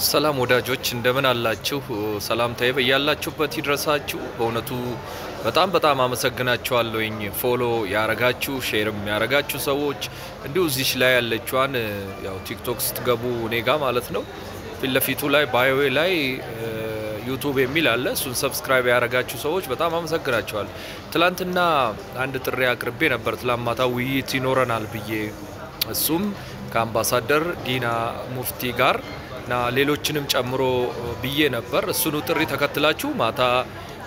ሰላም ወዳጆች እንደምን አላችሁ ሰላምታዬ በያላችሁበት ይድረሳችሁ በእውነቱ በጣም አመሰግናችኋለሁኝ ፎሎ ያረጋችሁ ሼርም ያረጋችሁ ሰዎች እንዲሁ እዚህ ላይ ያለችዋን ያው ቲክቶክ ስትገቡ ኔጋ ማለት ነው ፊትለፊቱ ላይ ባዮዌ ላይ ዩቲዩብ የሚል አለ እሱን ሰብስክራይብ ያረጋችሁ ሰዎች በጣም አመሰግናችኋለሁ ትላንትና አንድ ጥሪ አቅርቤ ነበር ትላማታ ውይይት ይኖረናል ብዬ እሱም ከአምባሳደር ዲና ሙፍቲ ጋር ና ሌሎችንም ጨምሮ ብዬ ነበር እሱኑ ጥሪ ተከትላችሁ ማታ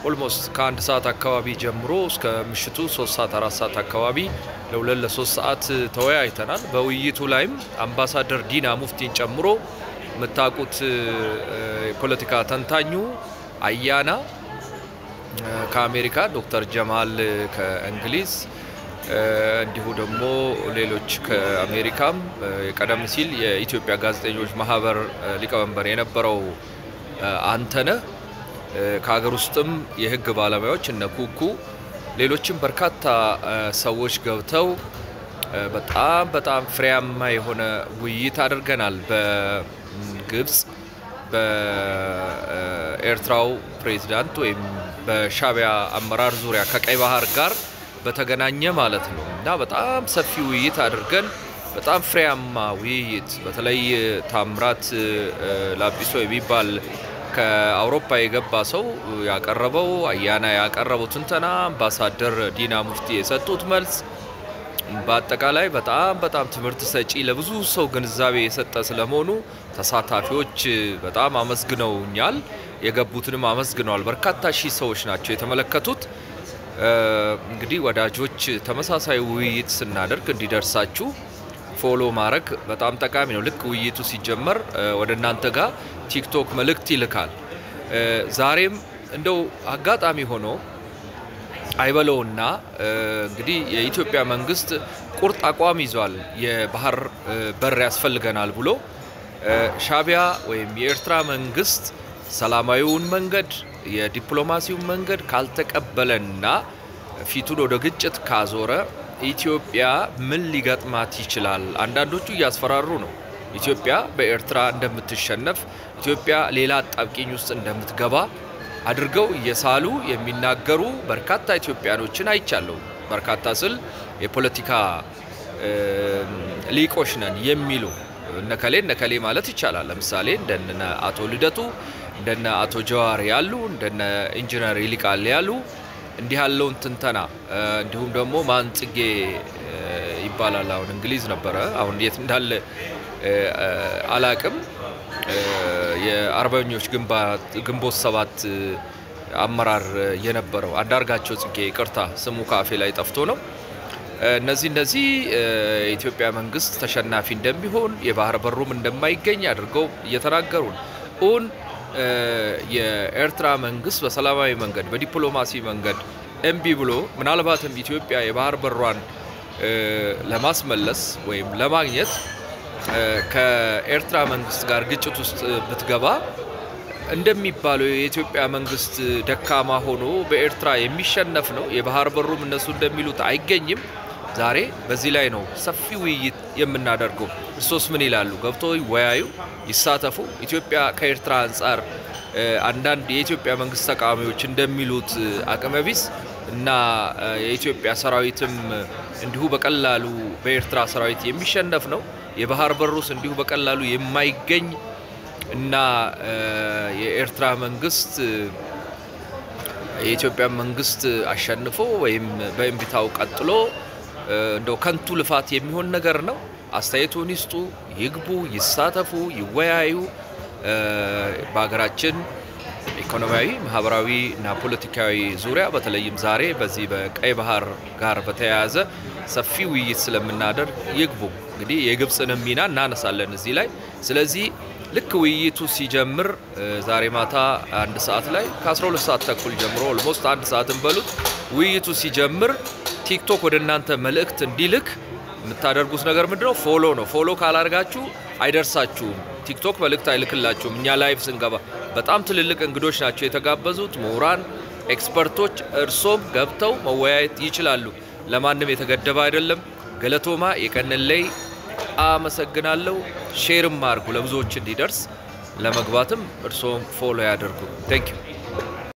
ኦልሞስት ከአንድ ሰዓት አካባቢ ጀምሮ እስከ ምሽቱ 3 ሰዓት 4 ሰዓት አካባቢ ለሁለት ለ3 ሰዓት ተወያይተናል በውይይቱ ላይም አምባሳደር ዲና ሙፍቲን ጨምሮ መታቁት ፖለቲካ ተንታኙ አያና ከአሜሪካ ዶክተር ጀማል ከእንግሊዝ እንዲሁ ደግሞ ሌሎች ከአሜሪካም ቀደም ሲል የኢትዮጵያ ጋዜጠኞች ማህበር ሊቀመንበር የነበረው አንተነ ከሀገር ውስጥም የህግ ባለሙያዎች እነ ኩኩ ሌሎችም በርካታ ሰዎች ገብተው በጣም ፍሬያማ የሆነ ውይይት አድርገናል በግብጽ በኤርትራው ፕሬዝዳንት ወይም በሻቢያ አመራር ዙሪያ ከቀይ ባህር ጋር በተገናኘ ማለት ነው እና በጣም ሰፊ ውይይት አድርገን በጣም ፍሬያማ ውይይት በተለይ ታምራት ላጲሶ የሚባል ከአውሮፓ የገባ ሰው ያቀረበው አያና ያቀረበው ትንተና አምባሳደር ዲና ሙፍቲ የሰጡት መልስ በአጠቃላይ በጣም ትምህርት ሰጪ ለብዙ ሰው ግንዛቤ የሰጠ ስለሆኑ ተሳታፊዎች በጣም አመስግነውኛል የገቡትንም አመስግነዋል በርካታ ሺህ ሰዎች ናቸው የተመለከቱት እንግዲህ ወዳጆች ተመሳሳይ ውይይት ስናደርግ እንዲደርሳችሁ ፎሎ ማድረግ በጣም ጠቃሚ ነው ልክ ውይይቱ ሲጀመር ወደናንተ ጋር ቲክቶክ መልእክት ይልካል ዛሬም እንደው አጋጣሚ ሆኖ አይበለውና እንግዲህ የኢትዮጵያ መንግስት ቁርጥ አቋም ይዟል የባህር በር ያስፈልገናል ብሎ ሻቢያ ወይም የኤርትራ መንግስት ሰላማዊውን መንገድ የዲፕሎማሲው መንገድ ካልተቀበለና ፊቱን ወደ ግጭት ካዞረ ኢትዮጵያ ምን ሊገጥማት ይችላል አንዳንዶቹ ያስፈራሩ ነው ኢትዮጵያ በኤርትራ እንደምትሸነፍ ኢትዮጵያ ሌላ አጣብቂኝ ውስጥ እንደምትገባ አድርገው የሳሉ የሚናገሩ በርካታ ኢትዮጵያኖችን አይቻለው በርካታ ስል የፖለቲካ ሊቆች ነን የሚሉ ነከሌ ማለት ይቻላል ለምሳሌ እንደነ አቶ ልደቱ እንደነ አቶ ጀዋር ያሉ እንደነ ኢንጂነር ይልቃል ያሉ እንዲህ ያለውን ትንተና እንዲሁም ደግሞ ማንጽጌ ይባላል አሁን እንግሊዝ ነበር አሁን የት እንዳለ አላቅም የአርበኞች ግንቦት 7 አመራር የነበረው አንዳርጋቸው ጽጌ ይቅርታ ስሙ ካፌ ላይ ጠፍቶ ነው እነዚህ ኢትዮጵያ መንግስት ተሸናፊ እንደሚሆን የባህር በሩም እንደማይገኝ አድርገው እየተናገሩ ነው የኤርትራ መንግስት በሰላማዊ መንገድ በዲፕሎማሲ መንገድ ኤምቢ ብሎ ምናልባትም ኢትዮጵያ የባህር በሯን ለማስመለስ ወይም ለማግኘት ከኤርትራ መንግስት ጋር ግጭት ውስጥ ብትገባ እንደሚባለው የኢትዮጵያ መንግስት ደካማ ሆኖ በኤርትራ የሚሸነፍ ነው የባህር በሩም እነሱ እንደሚሉት አይገኝም ዛሬ በዚህ ላይ ነው ሰፊ ውይይት የምናደርገው እሱስ ምን ይላሉ ገብቶ ይወያዩ ይሳተፉ ኢትዮጵያ ከኤርትራ አንፃር አንዳንድ የኢትዮጵያ መንግስት ተቃዋሚዎች እንደሚሉት አቅመቢስ እና የኢትዮጵያ ሰራዊትም እንዲሁ በቀላሉ በኤርትራ ሰራዊት የሚሸነፍ ነው የባህር በሩስ እንዲሁ በቀላሉ የማይገኝ እና የኤርትራ መንግስት የኢትዮጵያ መንግስት አሸንፎ ወይም በእምቢታው ቀጥሎ እንደው ከንቱ ልፋት የሚሆን ነገር ነው አስተያየቱን ይስጡ ይግቡ ይሳተፉ ይወያዩ በአገራችን ኢኮኖሚያዊ ማህበራዊ እና ፖለቲካዊ ዙሪያ በተለይም ዛሬ በዚህ በቀይ ባህር ጋር በተያያዘ ሰፊ ውይይት ስለምናደርግ ይግቡ እንግዲህ የግብጽንም ሚና እናነሳለን እዚህ ላይ ስለዚህ ልክ ውይይቱ ሲጀምር ዛሬ ማታ 1 ሰዓት ላይ ከ12 ሰዓት ተኩል ጀምሮ ኦልሞስት 1 ሰዓትን በሉት ውይይቱ ሲጀምር ቲክቶክ ወደናንተ መልእክት እንዲልክ የምታደርጉት ነገር ምንድነው ፎሎ ነው ፎሎ ካላርጋችሁ አይደርሳችሁም ቲክቶክ መልእክት አይልክላችሁም እኛ ላይቭ ስንገባ በጣም ትልልቅ እንግዶች ናቸው የተጋበዙት ምሁራን ኤክስፐርቶች እርሶም ገብተው መወያየት ይችላሉ ለማንም የተገደበ አይደለም ገለቶማ የቀነለይ አመሰግናለሁ ሼርም ማርጉ ለብዙዎች እንዲደርስ ለመግባትም እርሶም ፎሎ ያደርጉ። ቴንክ ዩ